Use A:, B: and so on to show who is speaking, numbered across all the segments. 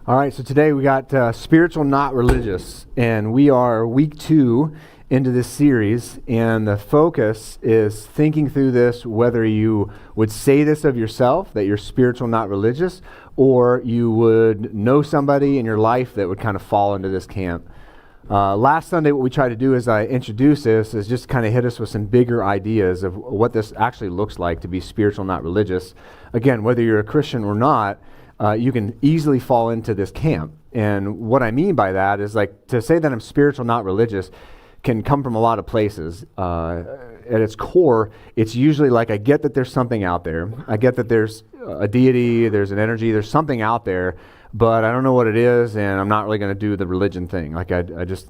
A: All right, so today we got spiritual, not religious, and we are week 2 into this series, and the focus is thinking through this, whether you would say this of yourself, that you're spiritual, not religious, or you would know somebody in your life that would kind of fall into this camp. Last Sunday, what we tried to do as I introduce this is just kind of hit us with some bigger ideas of what this actually looks like to be spiritual, not religious. Again, whether you're a Christian or not, you can easily fall into this camp. And what I mean by that is, like, to say that I'm spiritual, not religious can come from a lot of places. At its core, it's usually like, I get that there's something out there. I get that there's a deity, there's an energy, there's something out there, but I don't know what it is, and I'm not really going to do the religion thing. Like, and this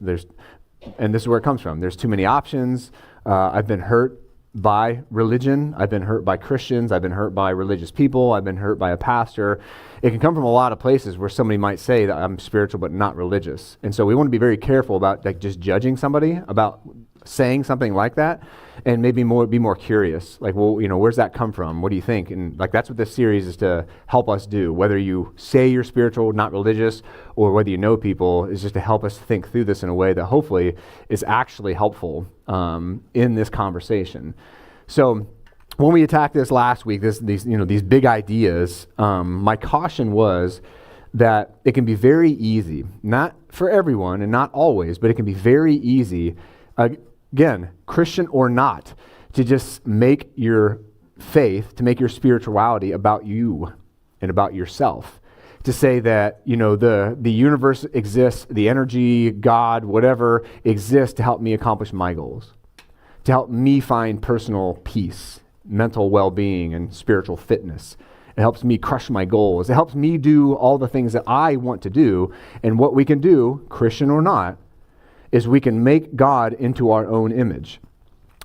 A: is where it comes from. There's too many options. I've been hurt by religion. I've been hurt by Christians. I've been hurt by religious people. I've been hurt by a pastor. It can come from a lot of places where somebody might say that I'm spiritual but not religious. And so we want to be very careful about, like, just judging somebody about saying something like that, and maybe be more curious. Like, well, where's that come from? What do you think? And like, that's what this series is to help us do. Whether you say you're spiritual, not religious, or whether you know people, is just to help us think through this in a way that hopefully is actually helpful in this conversation. So when we attacked this last week, these big ideas, my caution was that it can be very easy, not for everyone and not always, but it can be very easy, again, Christian or not, to just make your faith, to make your spirituality about you and about yourself. To say that, the universe exists, the energy, God, whatever exists to help me accomplish my goals, to help me find personal peace, mental well-being, and spiritual fitness. It helps me crush my goals. It helps me do all the things that I want to do. And what we can do, Christian or not, is we can make God into our own image.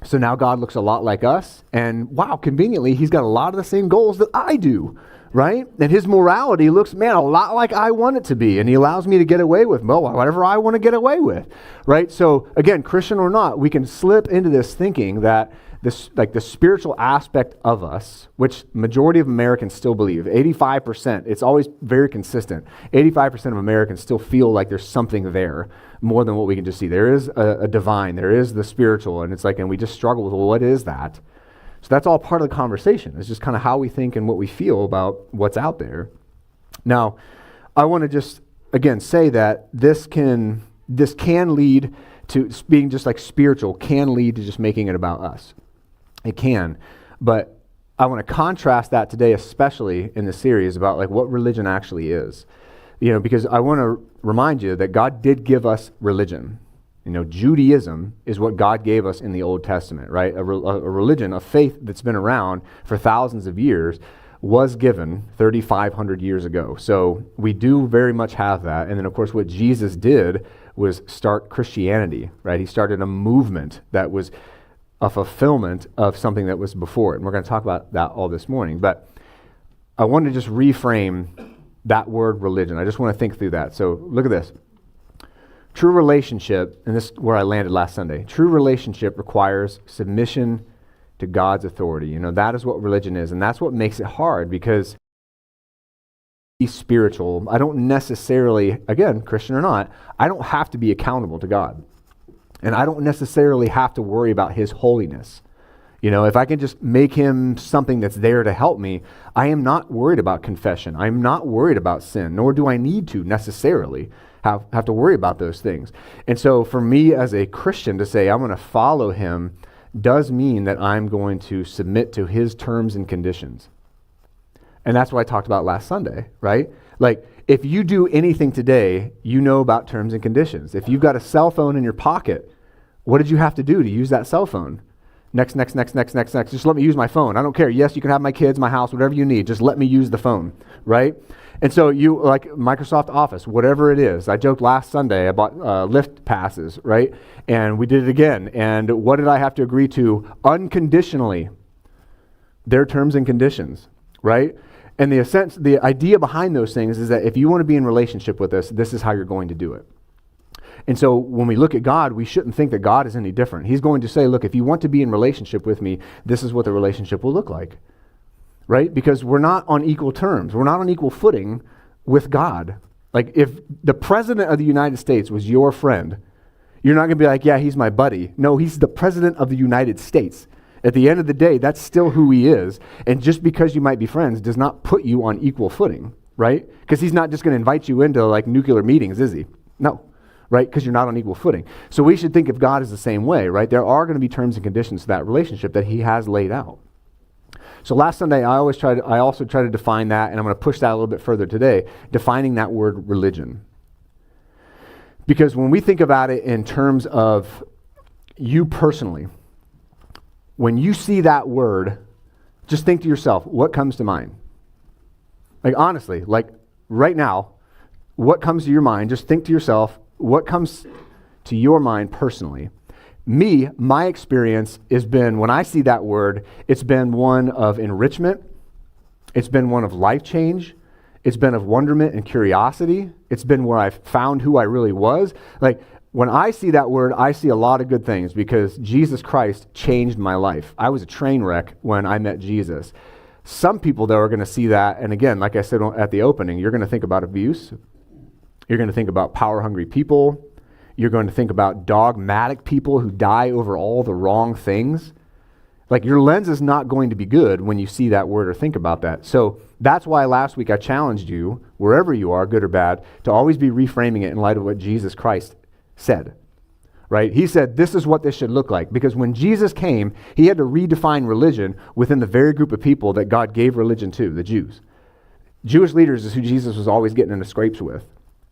A: So now God looks a lot like us, and wow, conveniently, he's got a lot of the same goals that I do, right? And his morality looks, a lot like I want it to be, and he allows me to get away with, whatever I want to get away with, right? So again, Christian or not, we can slip into this thinking that the spiritual aspect of us, which majority of Americans still believe, 85%, it's always very consistent, 85% of Americans still feel like there's something there more than what we can just see. There is a divine, there is the spiritual, and it's like, and we just struggle with, well, what is that? So that's all part of the conversation. It's just kind of how we think and what we feel about what's out there. Now, I want to just, again, say that this can lead to being just like spiritual, can lead to just making it about us. It can, but I want to contrast that today, especially in the series, about like what religion actually is. Because I want to remind you that God did give us religion. Judaism is what God gave us in the Old Testament, right? A religion, a faith that's been around for thousands of years, was given 3,500 years ago. So we do very much have that. And then, of course, what Jesus did was start Christianity, right? He started a movement that was a fulfillment of something that was before it. And we're going to talk about that all this morning. But I want to just reframe that word religion. I just want to think through that. So look at this. True relationship, and this is where I landed last Sunday, true relationship requires submission to God's authority. That is what religion is. And that's what makes it hard, because he's spiritual. I don't necessarily, again, Christian or not, I don't have to be accountable to God. And I don't necessarily have to worry about his holiness. If I can just make him something that's there to help me, I am not worried about confession. I'm not worried about sin, nor do I need to necessarily have to worry about those things. And so for me as a Christian to say I'm going to follow him does mean that I'm going to submit to his terms and conditions. And that's what I talked about last Sunday, right? Like, if you do anything today, you know about terms and conditions. If you've got a cell phone in your pocket, what did you have to do to use that cell phone? Next. Just let me use my phone. I don't care. Yes, you can have my kids, my house, whatever you need. Just let me use the phone, right? And so you, like Microsoft Office, whatever it is. I joked last Sunday about Lyft passes, right? And we did it again. And what did I have to agree to? Unconditionally, their terms and conditions, right? And the idea behind those things is that if you want to be in relationship with us, this is how you're going to do it. And so when we look at God, we shouldn't think that God is any different. He's going to say, look, if you want to be in relationship with me, this is what the relationship will look like, right? Because we're not on equal terms. We're not on equal footing with God. Like if the president of the United States was your friend, you're not going to be like, yeah, he's my buddy. No, he's the president of the United States. At the end of the day, that's still who he is. And just because you might be friends does not put you on equal footing, right? Because he's not just going to invite you into like nuclear meetings, is he? No, right? Because you're not on equal footing. So we should think of God as the same way, right? There are going to be terms and conditions to that relationship that he has laid out. So last Sunday, I also try to define that, and I'm going to push that a little bit further today, defining that word religion. Because when we think about it in terms of you personally, when you see that word, just think to yourself, what comes to mind? Like honestly, like right now, what comes to your mind? Just think to yourself, what comes to your mind personally? Me, my experience has been, when I see that word, it's been one of enrichment. It's been one of life change. It's been of wonderment and curiosity. It's been where I've found who I really was. Like when I see that word, I see a lot of good things because Jesus Christ changed my life. I was a train wreck when I met Jesus. Some people, though, are going to see that, and again, like I said at the opening, you're going to think about abuse. You're going to think about power-hungry people. You're going to think about dogmatic people who die over all the wrong things. Like your lens is not going to be good when you see that word or think about that. So that's why last week I challenged you, wherever you are, good or bad, to always be reframing it in light of what Jesus Christ said. Right? He said, this is what this should look like. Because when Jesus came, he had to redefine religion within the very group of people that God gave religion to, the Jews. Jewish leaders is who Jesus was always getting into scrapes with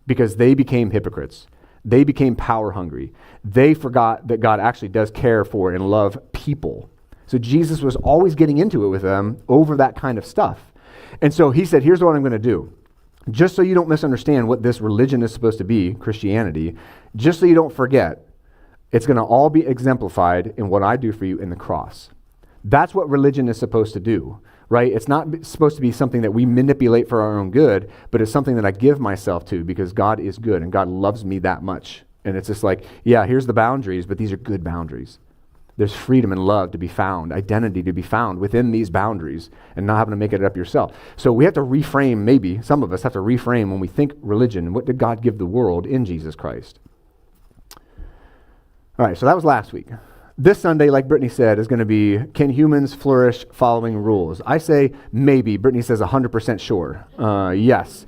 A: because they became hypocrites. They became power hungry. They forgot that God actually does care for and love people. So Jesus was always getting into it with them over that kind of stuff. And so he said, here's what I'm going to do. Just so you don't misunderstand what this religion is supposed to be, Christianity, just so you don't forget, it's going to all be exemplified in what I do for you in the cross. That's what religion is supposed to do, right? It's not supposed to be something that we manipulate for our own good, but it's something that I give myself to because God is good and God loves me that much. And it's just like, yeah, here's the boundaries, but these are good boundaries. There's freedom and love to be found, identity to be found within these boundaries and not having to make it up yourself. So we have to reframe, maybe some of us have to reframe when we think religion, what did God give the world in Jesus Christ? All right, so that was last week. This Sunday, like Brittany said, is going to be, can humans flourish following rules? I say maybe. Brittany says 100% sure. Yes.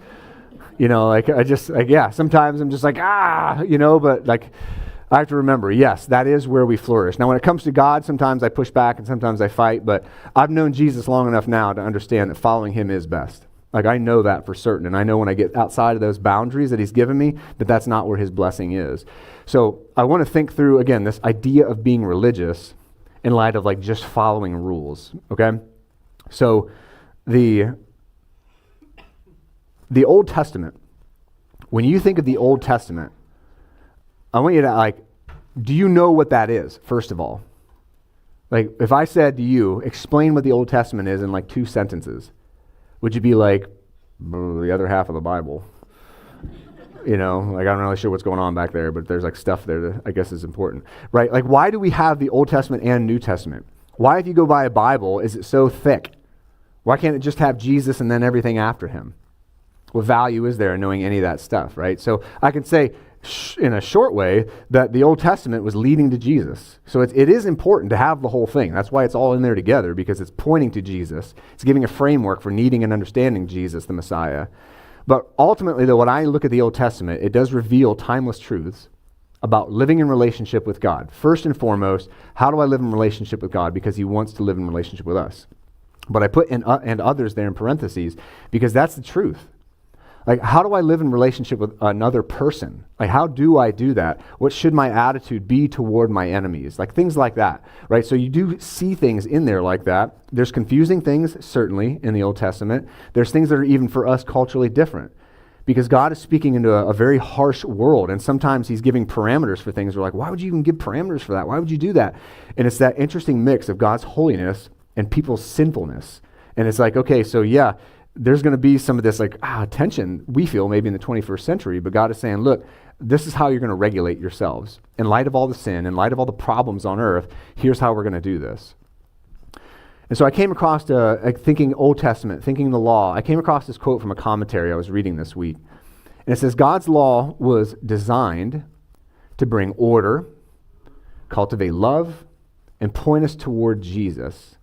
A: You know, like yeah, sometimes I'm just like, but like I have to remember, yes, that is where we flourish. Now, when it comes to God, sometimes I push back and sometimes I fight, but I've known Jesus long enough now to understand that following him is best. Like I know that for certain, and I know when I get outside of those boundaries that he's given me, that that's not where his blessing is. So I want to think through, again, this idea of being religious in light of like just following rules, okay? So the Old Testament, when you think of the Old Testament, I want you to do you know what that is, first of all? Like if I said to you, explain what the Old Testament is in like 2 sentences, would you be like, the other half of the Bible? You know, like I'm not really sure what's going on back there, but there's like stuff there that I guess is important, right? Like why do we have the Old Testament and New Testament? Why, if you go buy a Bible, is it so thick? Why can't it just have Jesus and then everything after him? What value is there in knowing any of that stuff, right? So I can say in a short way that the Old Testament was leading to Jesus. So it is important to have the whole thing. That's why it's all in there together, because it's pointing to Jesus. It's giving a framework for needing and understanding Jesus, the Messiah. But ultimately, though, when I look at the Old Testament, it does reveal timeless truths about living in relationship with God. First and foremost, how do I live in relationship with God? Because he wants to live in relationship with us. But I put and others there in parentheses because that's the truth. Like, how do I live in relationship with another person? Like, how do I do that? What should my attitude be toward my enemies? Like, things like that, right? So you do see things in there like that. There's confusing things, certainly, in the Old Testament. There's things that are even for us culturally different because God is speaking into a very harsh world, and sometimes he's giving parameters for things. We're like, why would you even give parameters for that? Why would you do that? And it's that interesting mix of God's holiness and people's sinfulness. And it's like, okay, so yeah, there's going to be some of this tension we feel maybe in the 21st century, but God is saying, look, this is how you're going to regulate yourselves. In light of all the sin, in light of all the problems on earth, here's how we're going to do this. And so I came across, thinking Old Testament, thinking the law, I came across this quote from a commentary I was reading this week. And it says God's law was designed to bring order, cultivate love, and point us toward Jesus,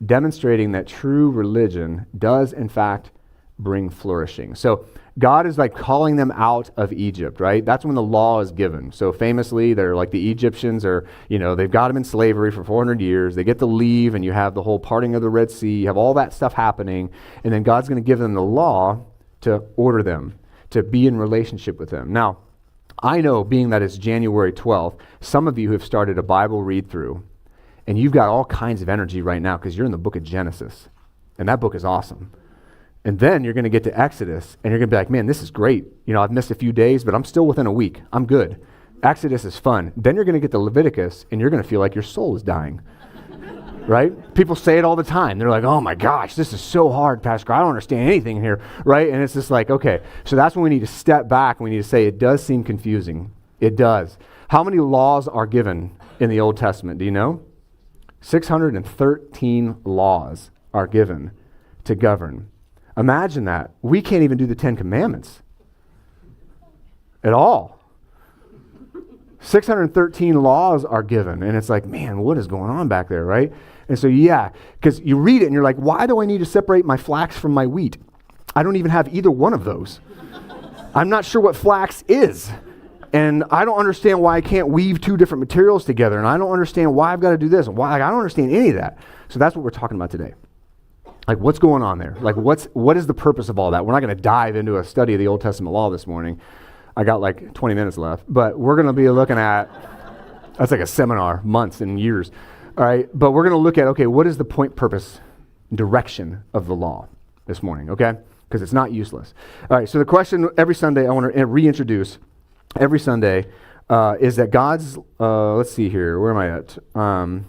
A: demonstrating that true religion does, in fact, bring flourishing. So God is like calling them out of Egypt, right? That's when the law is given. So famously, they're like the Egyptians are, they've got them in slavery for 400 years. They get to leave, and you have the whole parting of the Red Sea. You have all that stuff happening. And then God's going to give them the law to order them, to be in relationship with them. Now, I know, being that it's January 12th, some of you have started a Bible read-through, and you've got all kinds of energy right now because you're in the book of Genesis, and that book is awesome. And then you're going to get to Exodus, and you're going to be like, man, this is great. I've missed a few days, but I'm still within a week. I'm good. Exodus is fun. Then you're going to get to Leviticus, and you're going to feel like your soul is dying, right? People say it all the time. They're like, oh my gosh, this is so hard, Pastor. I don't understand anything here, right? And it's just like, okay. So that's when we need to step back, and we need to say, it does seem confusing. It does. How many laws are given in the Old Testament? Do you know? 613 laws are given to govern. Imagine that. We can't even do the 10 Commandments at all. 613 laws are given, and it's like, man, what is going on back there, right? And so, because you read it and you're like, why do I need to separate my flax from my wheat? I don't even have either one of those. I'm not sure what flax is. And I don't understand why I can't weave two different materials together. And I don't understand why I've got to do this. And why I don't understand any of that. So that's what we're talking about today. Like, what's going on there? Like, what is the purpose of all that? We're not going to dive into a study of the Old Testament law this morning. I got like 20 minutes left. But we're going to be looking at, that's like a seminar, months and years. All right. But we're going to look at, okay, what is the point, purpose, direction of the law this morning, okay? Because it's not useless. All right. So the question every Sunday I want to reintroduce every Sunday is that God's, let's see here, where am I at?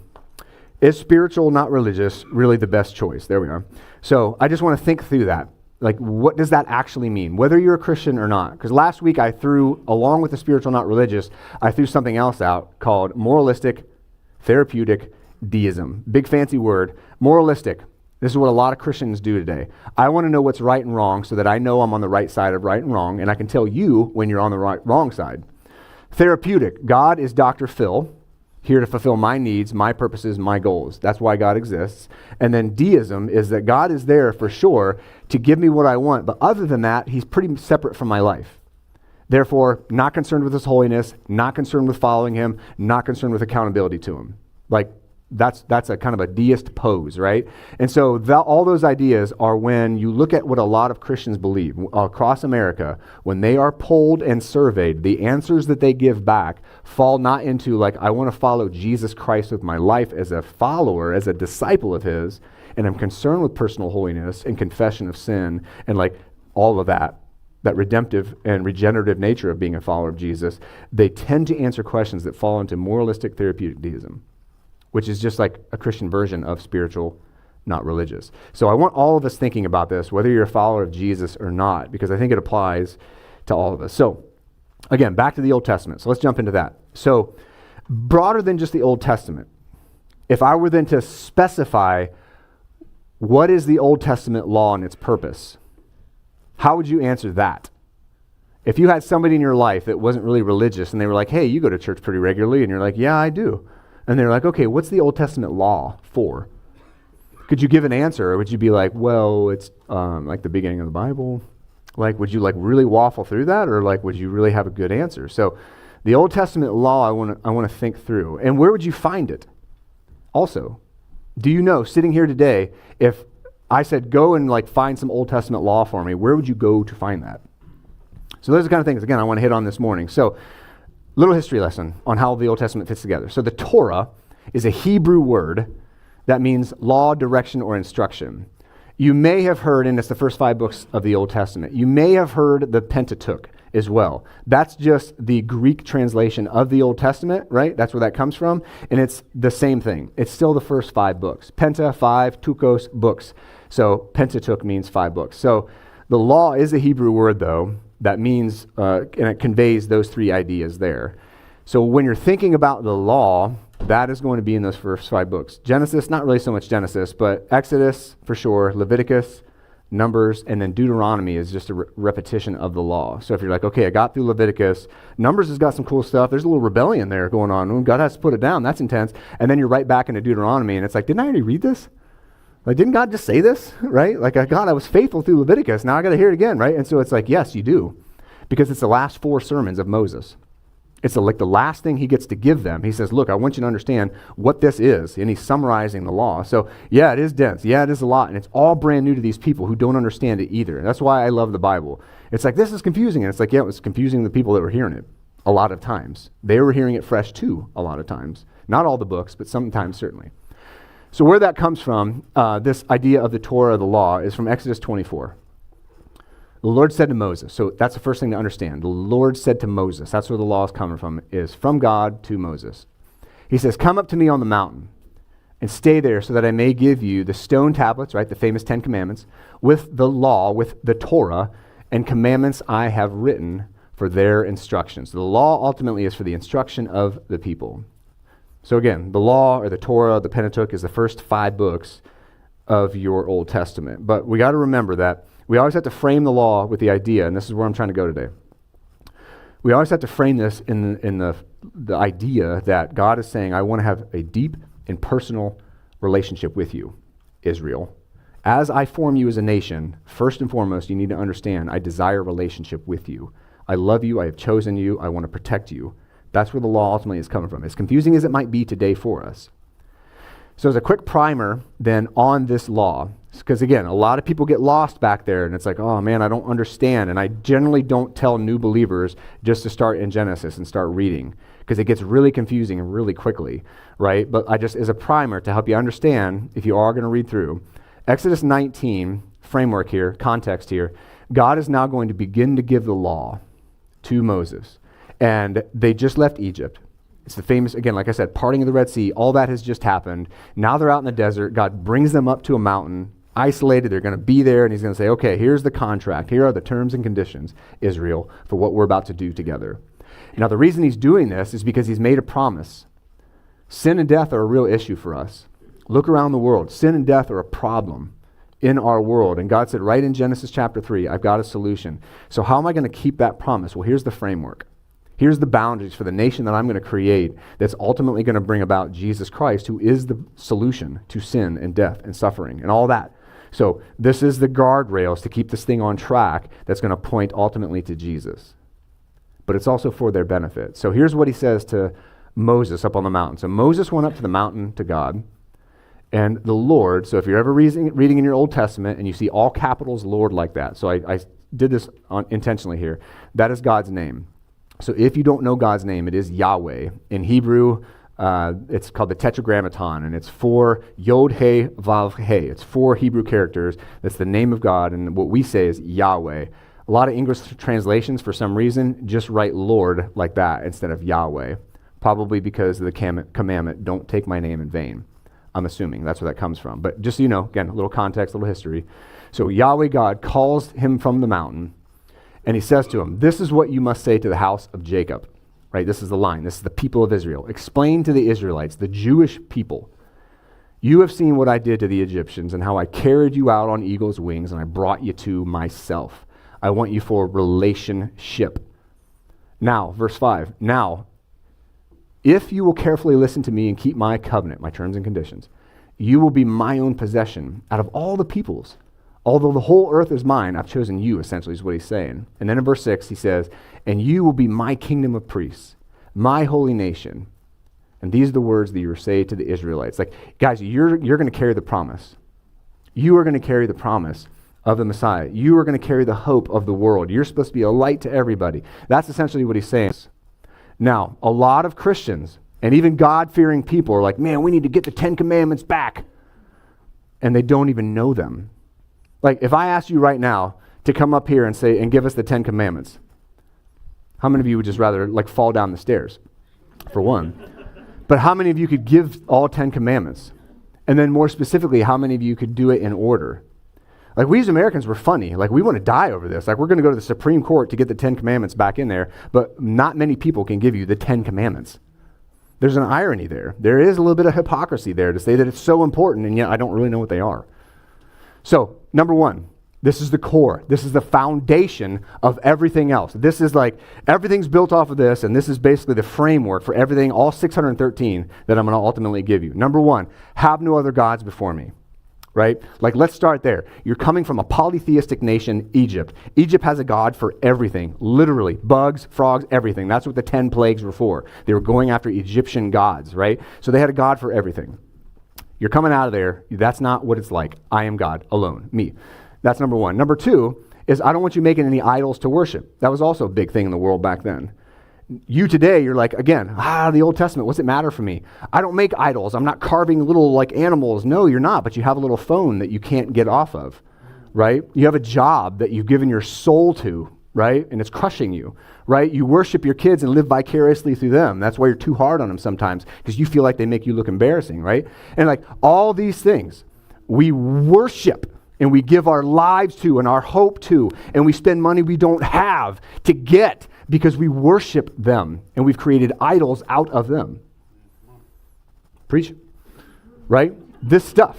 A: Is spiritual, not religious, really the best choice? There we are. So I just want to think through that. Like, what does that actually mean? Whether you're a Christian or not. Because last week I threw, along with the spiritual, not religious, I threw something else out called moralistic, therapeutic deism. Big fancy word. Moralistic. This is what a lot of Christians do today. I want to know what's right and wrong so that I know I'm on the right side of right and wrong, and I can tell you when you're on the wrong side. Therapeutic. God is Dr. Phil, here to fulfill my needs, my purposes, my goals. That's why God exists. And then deism is that God is there for sure to give me what I want, but other than that, he's pretty separate from my life. Therefore, not concerned with his holiness, not concerned with following him, not concerned with accountability to him. Like, that's a kind of a deist pose, right? And so all those ideas are when you look at what a lot of Christians believe across America, when they are polled and surveyed, the answers that they give back fall not into like, I want to follow Jesus Christ with my life as a follower, as a disciple of his, and I'm concerned with personal holiness and confession of sin and like all of that redemptive and regenerative nature of being a follower of Jesus. They tend to answer questions that fall into moralistic therapeutic deism, which is just like a Christian version of spiritual, not religious. So I want all of us thinking about this, whether you're a follower of Jesus or not, because I think it applies to all of us. So again, back to the Old Testament. So let's jump into that. So broader than just the Old Testament, if I were then to specify what is the Old Testament law and its purpose, how would you answer that? If you had somebody in your life that wasn't really religious and they were like, hey, you go to church pretty regularly, and you're like, yeah, I do. And they're like, okay, what's the Old Testament law for? Could you give an answer, or would you be like, well, it's like the beginning of the Bible? Like, would you like really waffle through that, or like, would you really have a good answer? So the Old Testament law, I want to think through. And where would you find it? Also, do you know, sitting here today, if I said, go and like find some Old Testament law for me, where would you go to find that? So those are the kind of things, again, I want to hit on this morning. So little history lesson on how the Old Testament fits together. So the Torah is a Hebrew word that means law, direction, or instruction. You may have heard, and it's the first 5 books of the Old Testament, you may have heard the Pentateuch as well. That's just the Greek translation of the Old Testament, right? That's where that comes from. And it's the same thing. It's still the first 5 books. Penta, 5, tukos, books. So Pentateuch means 5 books. So the law is a Hebrew word, though, that means, and it conveys those 3 ideas there. So when you're thinking about the law, that is going to be in those first 5 books. Genesis, not really so much Genesis, but Exodus for sure, Leviticus, Numbers, and then Deuteronomy is just a repetition of the law. So if you're like, okay, I got through Leviticus, Numbers has got some cool stuff. There's a little rebellion there going on. God has to put it down. That's intense. And then you're right back into Deuteronomy, and it's like, didn't I already read this? Like, didn't God just say this, right? Like, God, I was faithful through Leviticus. Now I got to hear it again, right? And so it's like, yes, you do, because it's the last 4 sermons of Moses. It's like the last thing he gets to give them. He says, look, I want you to understand what this is. And he's summarizing the law. So yeah, it is dense. Yeah, it is a lot. And it's all brand new to these people who don't understand it either. That's why I love the Bible. It's like, this is confusing. And it's like, yeah, it was confusing the people that were hearing it a lot of times. They were hearing it fresh too a lot of times. Not all the books, but sometimes certainly. So where that comes from, this idea of the Torah, the law, is from Exodus 24. The Lord said to Moses, so that's the first thing to understand. The Lord said to Moses, that's where the law is coming from, is from God to Moses. He says, come up to me on the mountain and stay there so that I may give you the stone tablets, right, the famous 10 commandments, with the law, with the Torah, and commandments I have written for their instruction. So the law ultimately is for the instruction of the people. So again, the law or the Torah, the Pentateuch, is the first 5 books of your Old Testament. But we got to remember that we always have to frame the law with the idea, and this is where I'm trying to go today. We always have to frame this in the idea that God is saying, I want to have a deep and personal relationship with you, Israel. As I form you as a nation, first and foremost, you need to understand, I desire a relationship with you. I love you, I have chosen you, I want to protect you. That's where the law ultimately is coming from. As confusing as it might be today for us. So as a quick primer then on this law, because again, a lot of people get lost back there and it's like, oh man, I don't understand. And I generally don't tell new believers just to start in Genesis and start reading because it gets really confusing really quickly, right? But I just, as a primer to help you understand, if you are going to read through, Exodus 19, framework here, context here, God is now going to begin to give the law to Moses. And they just left Egypt. It's the famous, again, like I said, parting of the Red Sea, all that has just happened. Now they're out in the desert. God brings them up to a mountain, isolated. They're going to be there, and he's going to say, okay, here's the contract. Here are the terms and conditions, Israel, for what we're about to do together. Now, the reason he's doing this is because he's made a promise. Sin and death are a real issue for us. Look around the world. Sin and death are a problem in our world. And God said right in Genesis chapter 3, I've got a solution. So how am I going to keep that promise? Well, here's the framework. Here's the boundaries for the nation that I'm going to create that's ultimately going to bring about Jesus Christ, who is the solution to sin and death and suffering and all that. So this is the guardrails to keep this thing on track that's going to point ultimately to Jesus. But it's also for their benefit. So here's what he says to Moses up on the mountain. So Moses went up to the mountain to God, and the Lord, so if you're ever reading in your Old Testament and you see all capitals Lord like that, so I did this intentionally here, that is God's name. So if you don't know God's name, it is Yahweh. In Hebrew, it's called the Tetragrammaton, and it's 4 Yod, He, Vav, He. It's 4 Hebrew characters. That's the name of God, and what we say is Yahweh. A lot of English translations, for some reason, just write Lord like that instead of Yahweh, probably because of the commandment, don't take my name in vain. I'm assuming that's where that comes from. But just so you know, again, a little context, a little history. So Yahweh God calls him from the mountain, and he says to him, this is what you must say to the house of Jacob. Right? This is the line. This is the people of Israel. Explain to the Israelites, the Jewish people, you have seen what I did to the Egyptians and how I carried you out on eagle's wings and I brought you to myself. I want you for relationship. Now, verse 5. Now, if you will carefully listen to me and keep my covenant, my terms and conditions, you will be my own possession out of all the peoples. Although the whole earth is mine, I've chosen you, essentially, is what he's saying. And then in verse 6, he says, and you will be my kingdom of priests, my holy nation. And these are the words that you say to the Israelites. Like, guys, you're going to carry the promise. You are going to carry the promise of the Messiah. You are going to carry the hope of the world. You're supposed to be a light to everybody. That's essentially what he's saying. Now, a lot of Christians, and even God-fearing people are like, man, we need to get the 10 Commandments back. And they don't even know them. Like, if I asked you right now to come up here and say, and give us the 10 Commandments, how many of you would just rather, like, fall down the stairs, for one? But how many of you could give all 10 Commandments? And then more specifically, how many of you could do it in order? Like, we as Americans were funny. Like, we want to die over this. Like, we're going to go to the Supreme Court to get the 10 Commandments back in there, but not many people can give you the 10 Commandments. There's an irony there. There is a little bit of hypocrisy there to say that it's so important, and yet I don't really know what they are. So, number one, This is the core. This is the foundation of everything else. This is like, everything's built off of this, and this is basically the framework for everything, all 613 that I'm going to ultimately give you. Number one, have no other gods before me, right? Like, let's start there. You're coming from a polytheistic nation, Egypt. Egypt has a god for everything, literally, bugs, frogs, everything. That's what the 10 plagues were for. They were going after Egyptian gods, right? So they had a god for everything. You're coming out of there. That's not what it's like. I am God alone, me. That's number one. Number two is I don't want you making any idols to worship. That was also a big thing in the world back then. You today, you're like, again, the Old Testament, what's it matter for me? I don't make idols. I'm not carving little like animals. No, you're not, but you have a little phone that you can't get off of, right? You have a job that you've given your soul to, right? And it's crushing you, right? You worship your kids and live vicariously through them. That's why you're too hard on them sometimes, because you feel like they make you look embarrassing, right? And like all these things, we worship and we give our lives to and our hope to, and we spend money we don't have to get because we worship them, and we've created idols out of them. Preach, right? This stuff.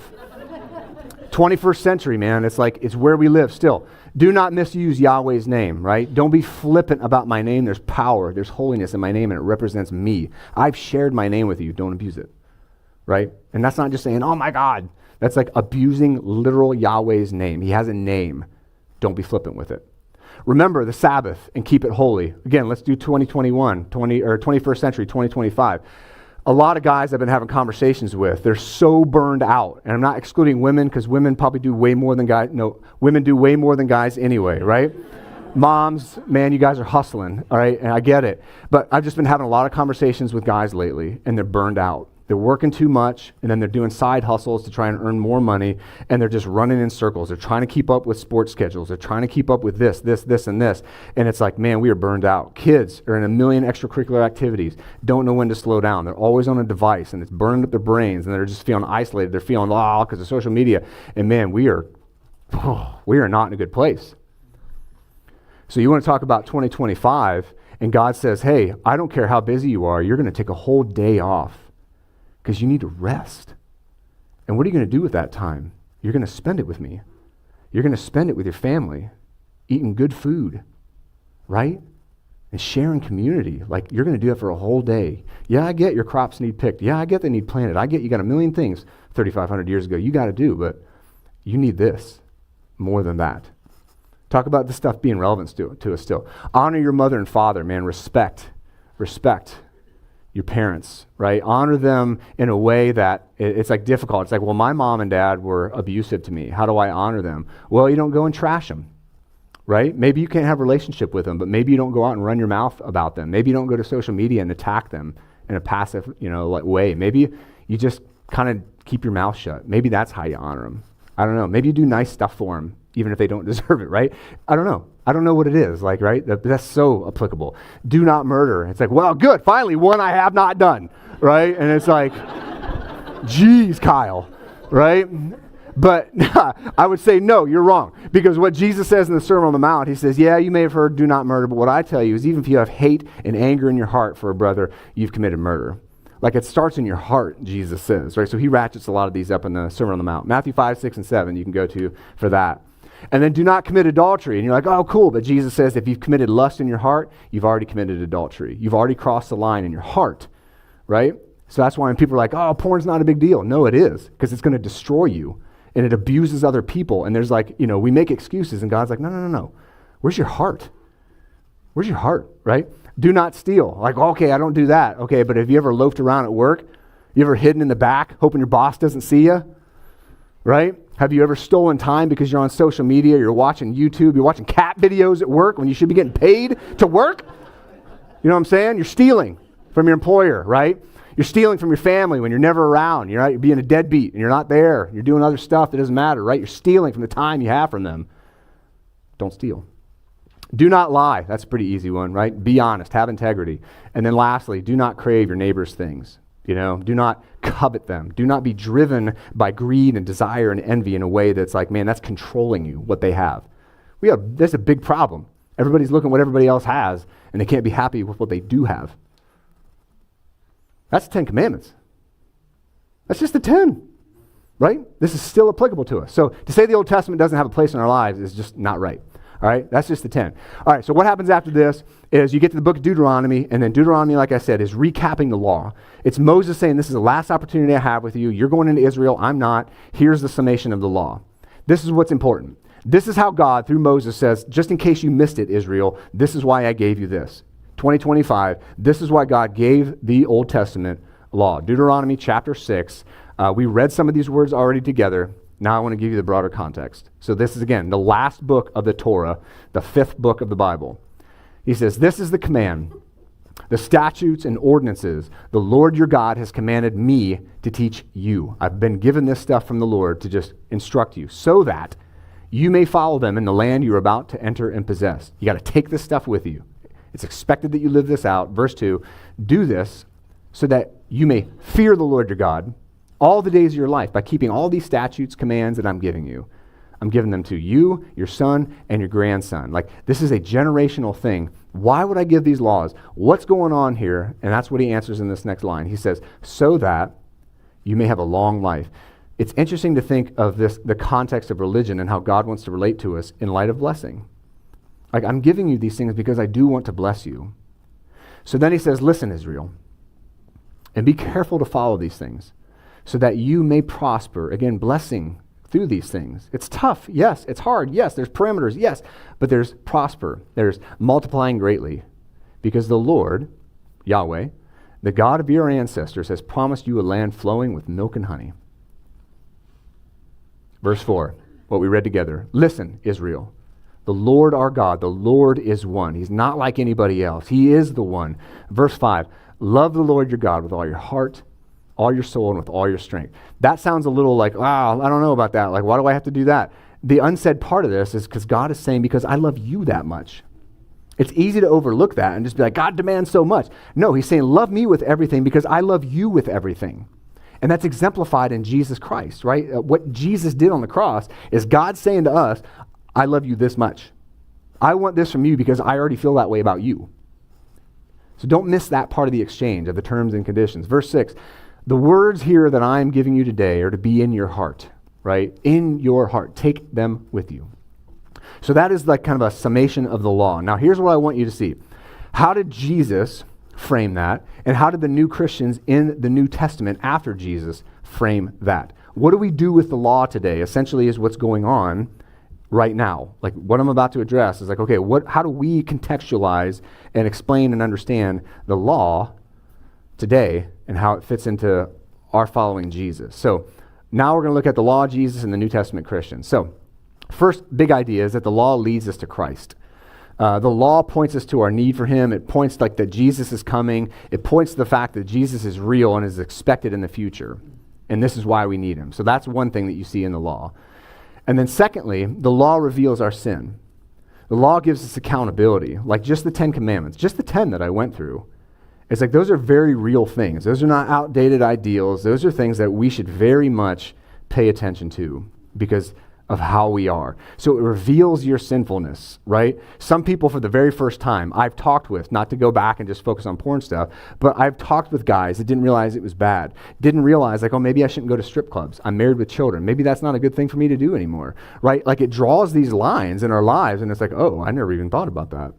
A: 21st century, man, it's like, it's where we live still. Do not misuse Yahweh's name, right? Don't be flippant about my name. There's power, there's holiness in my name, and it represents me. I've shared my name with you. Don't abuse it, right? And that's not just saying, oh my God. That's like abusing literal Yahweh's name. He has a name. Don't be flippant with it. Remember the Sabbath and keep it holy. Again, let's do 21st century, 2025. A lot of guys I've been having conversations with, they're so burned out. And I'm not excluding women, because women probably do way more than guys. No, women do way more than guys anyway, right? Moms, man, you guys are hustling, all right? And I get it. But I've just been having a lot of conversations with guys lately, and they're burned out. They're working too much, and then they're doing side hustles to try and earn more money, and they're just running in circles. They're trying to keep up with sports schedules. They're trying to keep up with this, and this. And it's like, man, we are burned out. Kids are in a million extracurricular activities, don't know when to slow down. They're always on a device, and it's burning up their brains, and they're just feeling isolated. They're feeling, because of social media. And man, we are not in a good place. So you want to talk about 2025, and God says, hey, I don't care how busy you are. You're going to take a whole day off, because you need to rest. And what are you going to do with that time? You're going to spend it with me. You're going to spend it with your family, eating good food, right? And sharing community. Like, you're going to do that for a whole day. Yeah, I get your crops need picked. Yeah, I get they need planted. I get you got a million things 3,500 years ago you got to do, but you need this more than that. Talk about this stuff being relevant to us still. Honor your mother and father, man. Respect your parents, right? Honor them in a way that it's like difficult. It's like, well, my mom and dad were abusive to me. How do I honor them? Well, you don't go and trash them, right? Maybe you can't have a relationship with them, but maybe you don't go out and run your mouth about them. Maybe you don't go to social media and attack them in a passive, way. Maybe you just kind of keep your mouth shut. Maybe that's how you honor them. I don't know. Maybe you do nice stuff for them, even if they don't deserve it, right? I don't know. I don't know what it is, like, right? That's so applicable. Do not murder. It's like, well, good. Finally, one I have not done, right? And it's like, geez, Kyle, right? But I would say, no, you're wrong. Because what Jesus says in the Sermon on the Mount, he says, yeah, you may have heard do not murder, but what I tell you is even if you have hate and anger in your heart for a brother, you've committed murder. Like, it starts in your heart, Jesus says, right? So he ratchets a lot of these up in the Sermon on the Mount. Matthew 5, 6, and 7 you can go to for that. And then do not commit adultery. And you're like, oh, cool. But Jesus says if you've committed lust in your heart, you've already committed adultery. You've already crossed the line in your heart, right? So that's why when people are like, oh, porn's not a big deal. No, it is, because it's going to destroy you. And it abuses other people. And there's like, we make excuses. And God's like, no. Where's your heart? Where's your heart, right? Do not steal. Like, okay, I don't do that. Okay, but have you ever loafed around at work? You ever hidden in the back hoping your boss doesn't see you? Right? Have you ever stolen time because you're on social media, you're watching YouTube, you're watching cat videos at work when you should be getting paid to work? You know what I'm saying? You're stealing from your employer, right? You're stealing from your family when you're never around. You're being a deadbeat and you're not there. You're doing other stuff that doesn't matter, right? You're stealing from the time you have from them. Don't steal. Do not lie. That's a pretty easy one, right? Be honest. Have integrity. And then lastly, do not crave your neighbor's things. Do not covet them. Do not be driven by greed and desire and envy in a way that's like, man, that's controlling you, what they have. That's a big problem. Everybody's looking at what everybody else has, and they can't be happy with what they do have. That's the 10 Commandments. That's just the 10. right? This is still applicable to us. So to say the Old Testament doesn't have a place in our lives is just not right. All right, that's just the 10. All right, so what happens after this is you get to the book of Deuteronomy, and then Deuteronomy, like I said, is recapping the law. It's Moses saying, this is the last opportunity I have with you. You're going into Israel. I'm not. Here's the summation of the law. This is what's important. This is how God, through Moses, says, just in case you missed it, Israel, this is why I gave you this. 2025, this is why God gave the Old Testament law. Deuteronomy chapter 6. We read some of these words already together. Now I want to give you the broader context. So this is, again, the last book of the Torah, the 5th book of the Bible. He says, this is the command, the statutes and ordinances the Lord your God has commanded me to teach you. I've been given this stuff from the Lord to just instruct you so that you may follow them in the land you're about to enter and possess. You got to take this stuff with you. It's expected that you live this out. Verse 2, do this so that you may fear the Lord your God all the days of your life by keeping all these statutes, commands that I'm giving you. I'm giving them to you, your son, and your grandson. Like, this is a generational thing. Why would I give these laws? What's going on here? And that's what he answers in this next line. He says, so that you may have a long life. It's interesting to think of this, the context of religion and how God wants to relate to us in light of blessing. Like, I'm giving you these things because I do want to bless you. So then he says, listen, Israel, and be careful to follow these things, so that you may prosper. Again, blessing through these things. It's tough, yes. It's hard, yes. There's parameters, yes. But there's prosper. There's multiplying greatly. Because the Lord, Yahweh, the God of your ancestors, has promised you a land flowing with milk and honey. Verse 4, what we read together. Listen, Israel, the Lord our God, the Lord is one. He's not like anybody else. He is the one. Verse 5, love the Lord your God with all your heart, all your soul, and with all your strength. That sounds a little like, wow, I don't know about that. Like, why do I have to do that? The unsaid part of this is because God is saying, because I love you that much. It's easy to overlook that and just be like, God demands so much. No, he's saying, love me with everything because I love you with everything. And that's exemplified in Jesus Christ, right? What Jesus did on the cross is God saying to us, I love you this much. I want this from you because I already feel that way about you. So don't miss that part of the exchange of the terms and conditions. Verse 6, the words here that I'm giving you today are to be in your heart, right? In your heart. Take them with you. So that is like kind of a summation of the law. Now here's what I want you to see. How did Jesus frame that? And how did the new Christians in the New Testament after Jesus frame that? What do we do with the law today? Essentially is what's going on right now. Like what I'm about to address is like, okay, how do we contextualize and explain and understand the law today and how it fits into our following Jesus? So now we're going to look at the law of Jesus and the New Testament Christians. So first big idea is that the law leads us to Christ. The law points us to our need for him. It points like that Jesus is coming. It points to the fact that Jesus is real and is expected in the future. And this is why we need him. So that's one thing that you see in the law. And then secondly, the law reveals our sin. The law gives us accountability, like just the 10 commandments, just the 10 that I went through. It's like those are very real things. Those are not outdated ideals. Those are things that we should very much pay attention to because of how we are. So it reveals your sinfulness, right? Some people for the very first time I've talked with, not to go back and just focus on porn stuff, but I've talked with guys that didn't realize it was bad. Didn't realize like, oh, maybe I shouldn't go to strip clubs. I'm married with children. Maybe that's not a good thing for me to do anymore, right? Like it draws these lines in our lives and it's like, oh, I never even thought about that.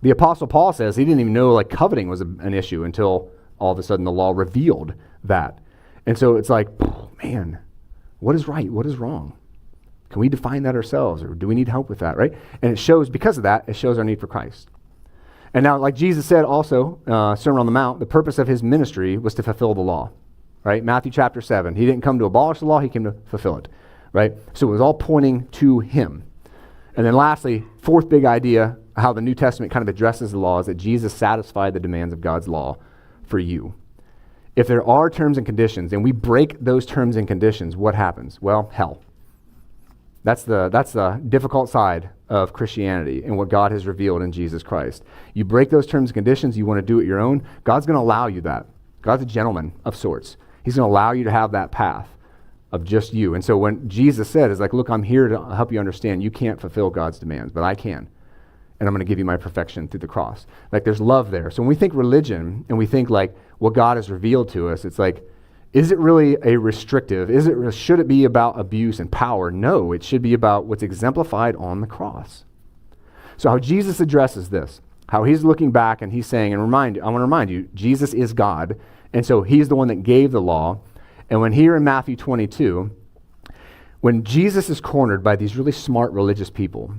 A: The Apostle Paul says he didn't even know like coveting was an issue until all of a sudden the law revealed that. And so it's like, oh, man, what is right? What is wrong? Can we define that ourselves, or do we need help with that, right? And it shows, because of that, it shows our need for Christ. And now, like Jesus said also, Sermon on the Mount, the purpose of his ministry was to fulfill the law, right? Matthew chapter 7. He didn't come to abolish the law, he came to fulfill it, right? So it was all pointing to him. And then lastly, fourth big idea, how the New Testament kind of addresses the law, is that Jesus satisfied the demands of God's law for you. If there are terms and conditions, and we break those terms and conditions, what happens? Well, hell. That's the difficult side of Christianity and what God has revealed in Jesus Christ. You break those terms and conditions, you want to do it your own, God's going to allow you that. God's a gentleman of sorts. He's going to allow you to have that path of just you. And so when Jesus said, is like, look, I'm here to help you understand you can't fulfill God's demands, but I can. And I'm going to give you my perfection through the cross. Like there's love there. So when we think religion and we think like what God has revealed to us, it's like, Is it really a restrictive? Should it be about abuse and power? No, it should be about what's exemplified on the cross. So how Jesus addresses this, how he's looking back and he's saying, and I want to remind you, Jesus is God, and so he's the one that gave the law. And when here in Matthew 22, when Jesus is cornered by these really smart religious people,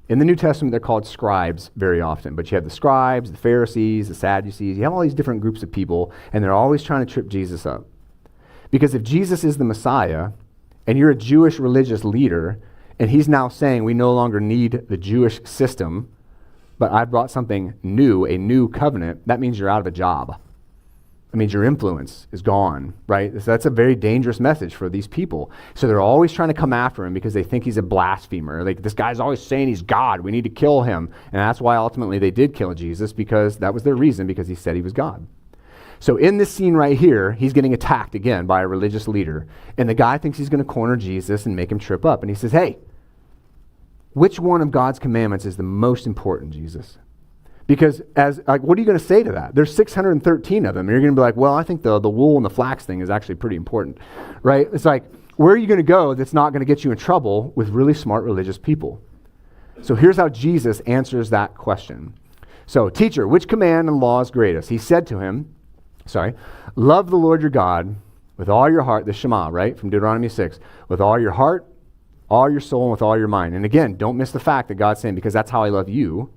A: in the New Testament they're called scribes very often, but you have the scribes, the Pharisees, the Sadducees, you have all these different groups of people, and they're always trying to trip Jesus up. Because if Jesus is the Messiah, and you're a Jewish religious leader, and he's now saying we no longer need the Jewish system, but I brought something new, a new covenant, that means you're out of a job. That means your influence is gone, right? So that's a very dangerous message for these people. So they're always trying to come after him because they think he's a blasphemer. Like, this guy's always saying he's God. We need to kill him. And that's why ultimately they did kill Jesus, because that was their reason, because he said he was God. So in this scene right here, he's getting attacked again by a religious leader. And the guy thinks he's going to corner Jesus and make him trip up. And he says, hey, which one of God's commandments is the most important, Jesus? Because what are you going to say to that? There's 613 of them. And you're going to be like, well, I think the wool and the flax thing is actually pretty important, right? It's like, where are you going to go that's not going to get you in trouble with really smart religious people? So here's how Jesus answers that question. So, teacher, which command and law is greatest? He said to him, love the Lord your God with all your heart, the Shema, right, from Deuteronomy 6, with all your heart, all your soul, and with all your mind. And again, don't miss the fact that God's saying, because that's how I love you.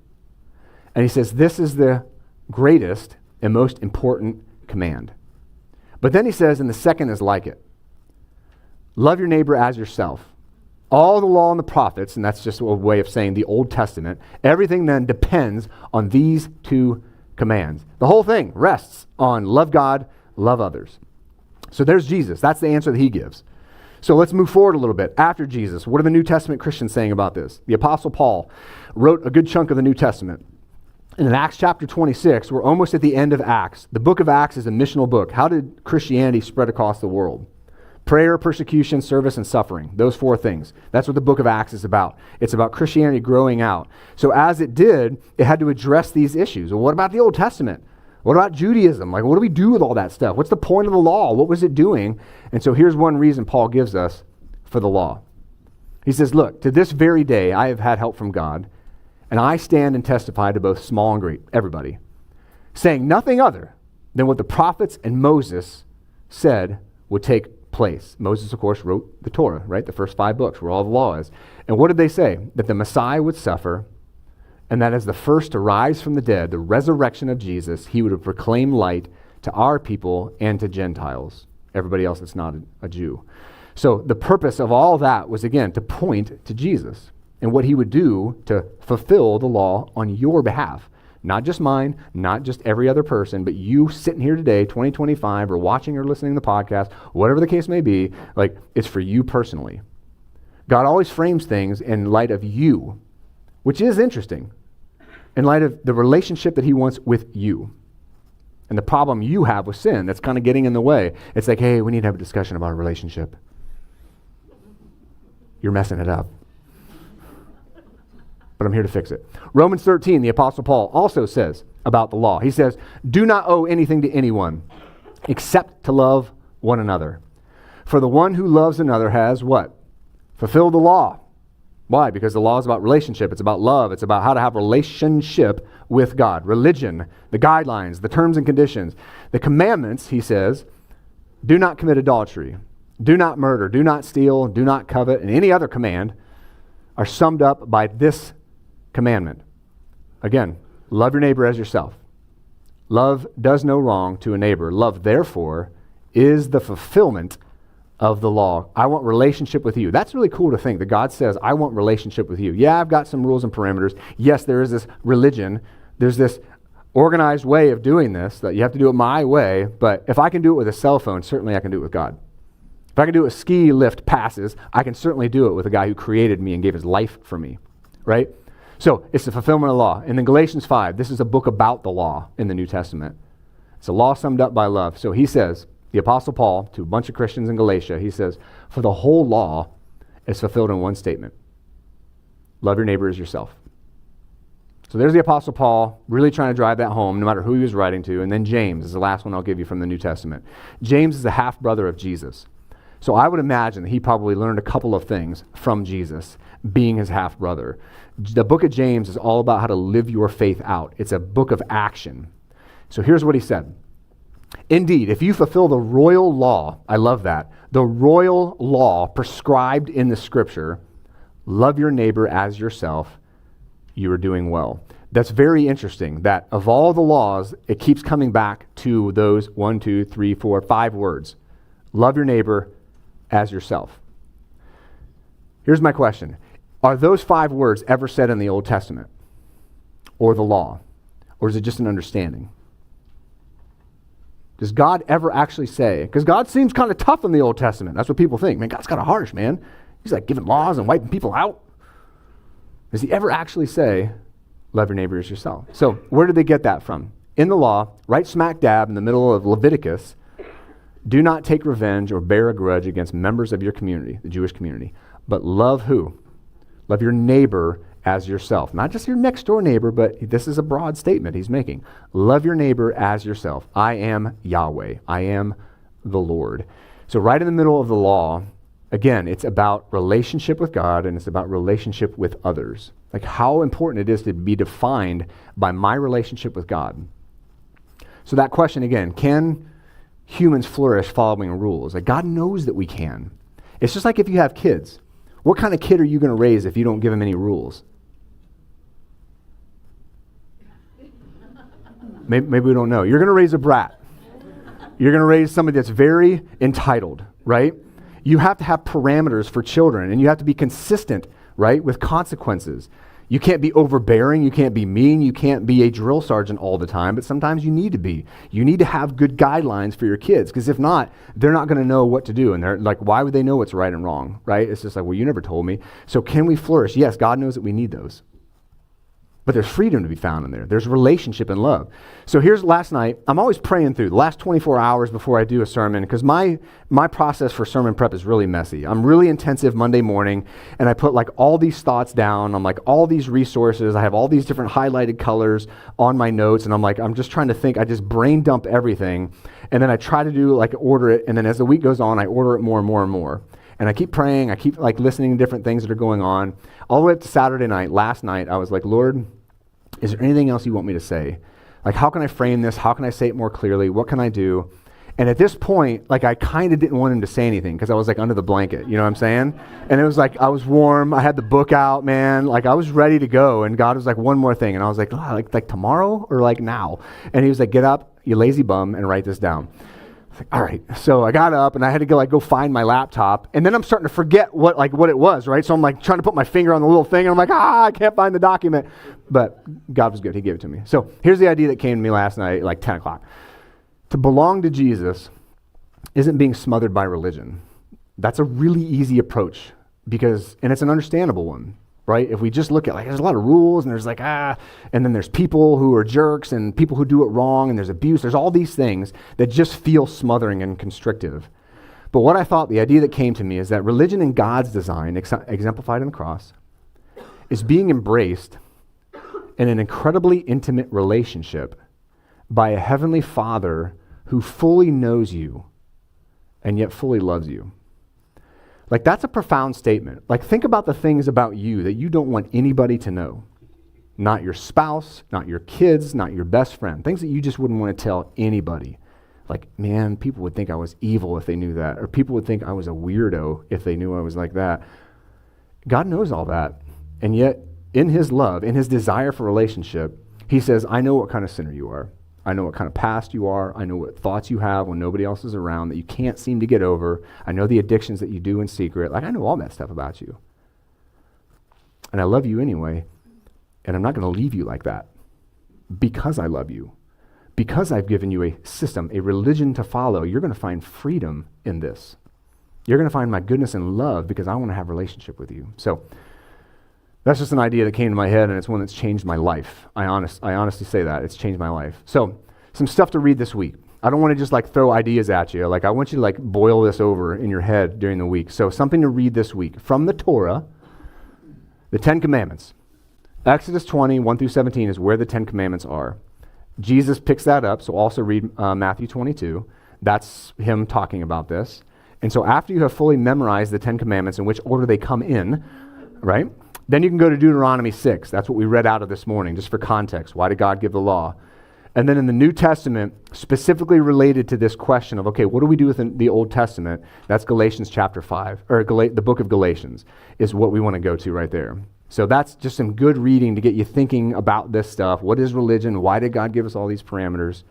A: And he says, this is the greatest and most important command. But then he says, and the second is like it. Love your neighbor as yourself. All the law and the prophets, and that's just a way of saying the Old Testament, everything then depends on these two commands. The whole thing rests on love God, love others. So there's Jesus. That's the answer that he gives. So let's move forward a little bit. After Jesus, what are the New Testament Christians saying about this? The Apostle Paul wrote a good chunk of the New Testament. And in Acts chapter 26, we're almost at the end of Acts. The book of Acts is a missional book. How did Christianity spread across the world? Prayer, persecution, service, and suffering. Those four things. That's what the book of Acts is about. It's about Christianity growing out. So as it did, it had to address these issues. Well, what about the Old Testament? What about Judaism? Like, what do we do with all that stuff? What's the point of the law? What was it doing? And so here's one reason Paul gives us for the law. He says, look, to this very day I have had help from God, and I stand and testify to both small and great, everybody, saying nothing other than what the prophets and Moses said would take place. Moses, of course, wrote the Torah, right? The first 5 books where all the law is. And what did they say? That the Messiah would suffer, and that as the first to rise from the dead, the resurrection of Jesus, he would have proclaimed light to our people and to Gentiles, everybody else that's not a Jew. So the purpose of all that was, again, to point to Jesus and what he would do to fulfill the law on your behalf. Not just mine, not just every other person, but you sitting here today, 2025, or watching or listening to the podcast, whatever the case may be, like, it's for you personally. God always frames things in light of you, which is interesting, in light of the relationship that he wants with you. And the problem you have with sin that's kind of getting in the way. It's like, hey, we need to have a discussion about a relationship. You're messing it up. But I'm here to fix it. Romans 13, the Apostle Paul also says about the law. He says, do not owe anything to anyone except to love one another. For the one who loves another has what? Fulfilled the law. Why? Because the law is about relationship. It's about love. It's about how to have relationship with God. Religion, the guidelines, the terms and conditions. The commandments, he says, do not commit adultery, do not murder, do not steal, do not covet, and any other command are summed up by this commandment. Again, love your neighbor as yourself. Love does no wrong to a neighbor. Love, therefore, is the fulfillment of the law. I want relationship with you. That's really cool to think that God says, I want relationship with you. Yeah, I've got some rules and parameters. Yes, there is this religion. There's this organized way of doing this, that you have to do it my way. But if I can do it with a cell phone, certainly I can do it with God. If I can do it with ski lift passes, I can certainly do it with a guy who created me and gave his life for me, right? So it's the fulfillment of the law. And in Galatians 5, this is a book about the law in the New Testament. It's a law summed up by love. So he says, the Apostle Paul, to a bunch of Christians in Galatia, he says, for the whole law is fulfilled in one statement. Love your neighbor as yourself. So there's the Apostle Paul really trying to drive that home, no matter who he was writing to. And then James is the last one I'll give you from the New Testament. James is the half-brother of Jesus. So I would imagine that he probably learned a couple of things from Jesus, being his half-brother. The book of James is all about how to live your faith out. It's a book of action. So here's what he said. Indeed, if you fulfill the royal law, I love that, the royal law prescribed in the scripture, love your neighbor as yourself, you are doing well. That's very interesting that of all the laws, it keeps coming back to those 5 words. Love your neighbor as yourself. Here's my question. Are those 5 words ever said in the Old Testament or the law? Or is it just an understanding? Does God ever actually say, because God seems kind of tough in the Old Testament. That's what people think. Man, God's kind of harsh, man. He's like giving laws and wiping people out. Does he ever actually say, love your neighbor as yourself? So where did they get that from? In the law, right smack dab in the middle of Leviticus, do not take revenge or bear a grudge against members of your community, the Jewish community, but love who? Love your neighbor as yourself. Not just your next door neighbor, but this is a broad statement he's making. Love your neighbor as yourself. I am Yahweh. I am the Lord. So right in the middle of the law, again, it's about relationship with God and it's about relationship with others. Like how important it is to be defined by my relationship with God. So that question again, can humans flourish following rules? Like God knows that we can. It's just like if you have kids. What kind of kid are you going to raise if you don't give them any rules? Maybe we don't know. You're going to raise a brat. You're going to raise somebody that's very entitled, right? You have to have parameters for children, and you have to be consistent, right, with consequences. You can't be overbearing. You can't be mean. You can't be a drill sergeant all the time, but sometimes you need to be. You need to have good guidelines for your kids, because if not, they're not going to know what to do. And they're like, why would they know what's right and wrong, right? It's just like, well, you never told me. So can we flourish? Yes, God knows that we need those. But there's freedom to be found in there. There's relationship and love. So here's last night. I'm always praying through the last 24 hours before I do a sermon because my process for sermon prep is really messy. I'm really intensive Monday morning, and I put like all these thoughts down. I'm like all these resources. I have all these different highlighted colors on my notes, and I'm just trying to think. I just brain dump everything, and then I try to do like order it, and then as the week goes on, I order it more and more and more. And I keep praying. I keep like listening to different things that are going on. All the way up to Saturday night. Last night, I was like, Lord, is there anything else you want me to say? Like, how can I frame this? How can I say it more clearly? What can I do? And at this point, like, I kind of didn't want him to say anything because I was like under the blanket. You know what I'm saying? And it was like, I was warm. I had the book out, man. Like, I was ready to go. And God was like, one more thing. And I was like, oh, like tomorrow or like now? And he was like, get up, you lazy bum, and write this down. Like, all right. So I got up and I had to go find my laptop. And then I'm starting to forget what it was, right? So I'm like trying to put my finger on the little thing and I'm like, I can't find the document. But God was good. He gave it to me. So here's the idea that came to me last night, like 10 o'clock. To belong to Jesus isn't being smothered by religion. That's a really easy approach and it's an understandable one. Right? If we just look at there's a lot of rules and there's and then there's people who are jerks and people who do it wrong and there's abuse. There's all these things that just feel smothering and constrictive. But what I thought, the idea that came to me is that religion in God's design, exemplified in the cross, is being embraced in an incredibly intimate relationship by a heavenly Father who fully knows you and yet fully loves you. Like, that's a profound statement. Like, think about the things about you that you don't want anybody to know. Not your spouse, not your kids, not your best friend. Things that you just wouldn't want to tell anybody. Like, man, people would think I was evil if they knew that. Or people would think I was a weirdo if they knew I was like that. God knows all that. And yet, in his love, in his desire for relationship, he says, I know what kind of sinner you are. I know what kind of past you are. I know what thoughts you have when nobody else is around that you can't seem to get over. I know the addictions that you do in secret. Like, I know all that stuff about you. And I love you anyway. And I'm not going to leave you like that because I love you. Because I've given you a system, a religion to follow, you're going to find freedom in this. You're going to find my goodness and love because I want to have a relationship with you. So that's just an idea that came to my head, and it's one that's changed my life. I honestly say that. It's changed my life. So some stuff to read this week. I don't want to just throw ideas at you. I want you to boil this over in your head during the week. So something to read this week. From the Torah, the 10 Commandments. Exodus 20, 1 through 17 is where the Ten Commandments are. Jesus picks that up, so also read Matthew 22. That's him talking about this. And so after you have fully memorized the Ten Commandments in which order they come in, right? Then you can go to Deuteronomy 6. That's what we read out of this morning, just for context. Why did God give the law? And then in the New Testament, specifically related to this question of, okay, what do we do with the Old Testament? That's Galatians chapter 5, or the book of Galatians is what we want to go to right there. So that's just some good reading to get you thinking about this stuff. What is religion? Why did God give us all these parameters?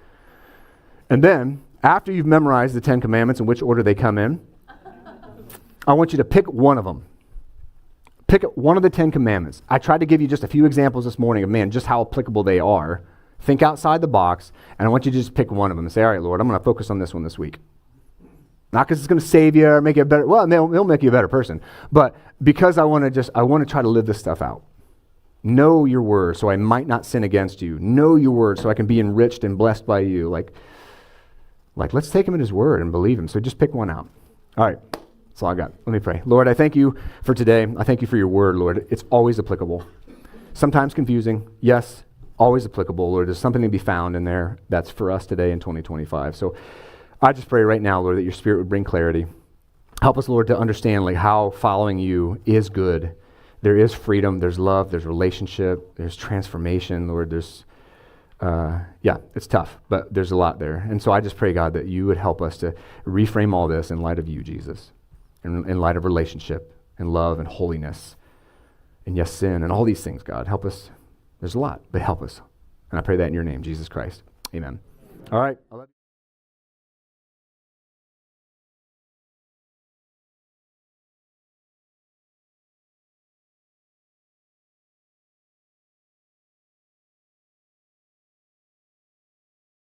A: And then, after you've memorized the Ten Commandments in which order they come in, I want you to pick one of them. Pick one of the Ten Commandments. I tried to give you just a few examples this morning of, just how applicable they are. Think outside the box, and I want you to just pick one of them and say, all right, Lord, I'm going to focus on this one this week. Not because it's going to save you or make you a better, well, it'll make you a better person, but because I want to try to live this stuff out. Know your word so I might not sin against you. Know your word so I can be enriched and blessed by you. Like let's take him at his word and believe him. So just pick one out. All right. That's all I got. Let me pray. Lord, I thank you for today. I thank you for your word, Lord. It's always applicable. Sometimes confusing. Yes, always applicable, Lord. There's something to be found in there that's for us today in 2025. So I just pray right now, Lord, that your spirit would bring clarity. Help us, Lord, to understand how following you is good. There is freedom, there's love, there's relationship, there's transformation, Lord. There's, it's tough, but there's a lot there. And so I just pray, God, that you would help us to reframe all this in light of you, Jesus, in light of relationship and love and holiness and yes, sin and all these things, God. Help us. There's a lot, but help us. And I pray that in your name, Jesus Christ. Amen. All right.